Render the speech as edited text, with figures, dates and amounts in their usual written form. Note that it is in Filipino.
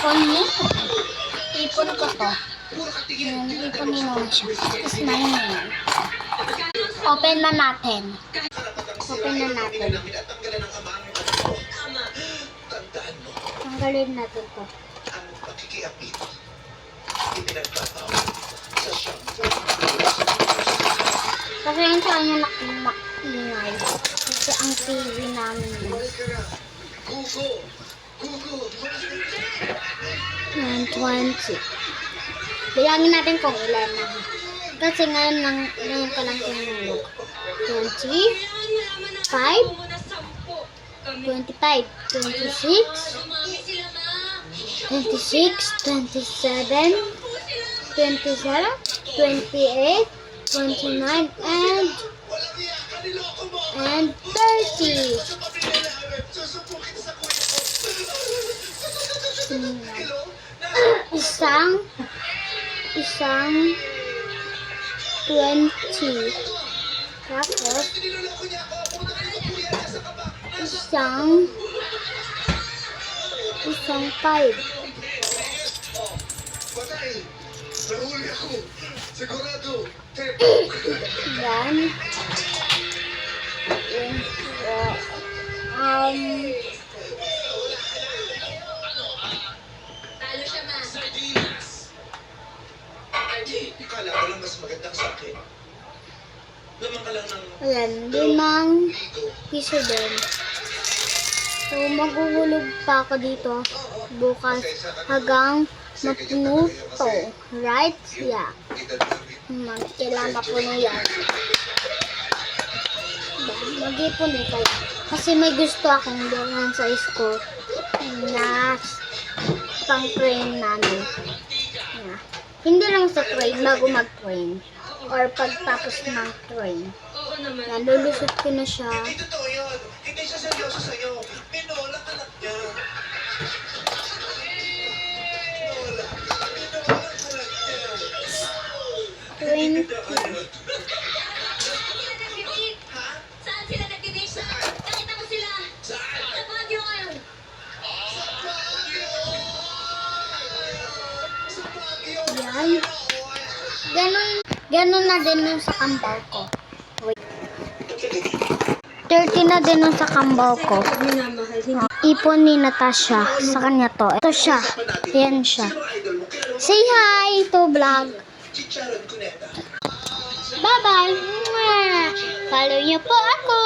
ipon mo. Ipon ko to. Yan, ipon mo siya. Tapos main na yan. Open na natin. Open na natin. Tanggalin natin to. Kasi yung sa kanya nakingay. Kasi ang TV namin yun. Yan, 20. Bilangin natin kung ilan na. Kasi ngayon ko lang tinulog. 25, 25, 26, 27, 27, 28, 29, and 30. Isang 20. Tapos isang 5. Yan. Talo siya, ma. Ikala ko lang mas magandang sa akin. Lamang ka lang ng Ayan, 5 piso din. So, maghuhulog pa ako dito bukas hanggang mapuno to. Right? Yeah. Kailangan mapuno yan. Mag-ipon eh kayo. Kasi may gusto akong bilhan sa school na pang-train namin. Yeah. Hindi lang sa train, bago mag-train. Or pagtapos ng train. Oo naman. Yan, lulusot ko na siya. hindi totoo yun. Hindi siya seryoso sa'yo. Minolak anak niya. Train. Saan sila nagtitip? Nakita ko sila. Sa Baguio ngayon. Yan. Ganun na din yung sa kambaw ko. Wait. 30 na din yung sa kambaw ko. Ipon ni Natasha. Sa kanya to. Ito siya. Yan siya. Say hi to vlog. Chicharon Cuneta. Bye-bye. Follow niyo po ako.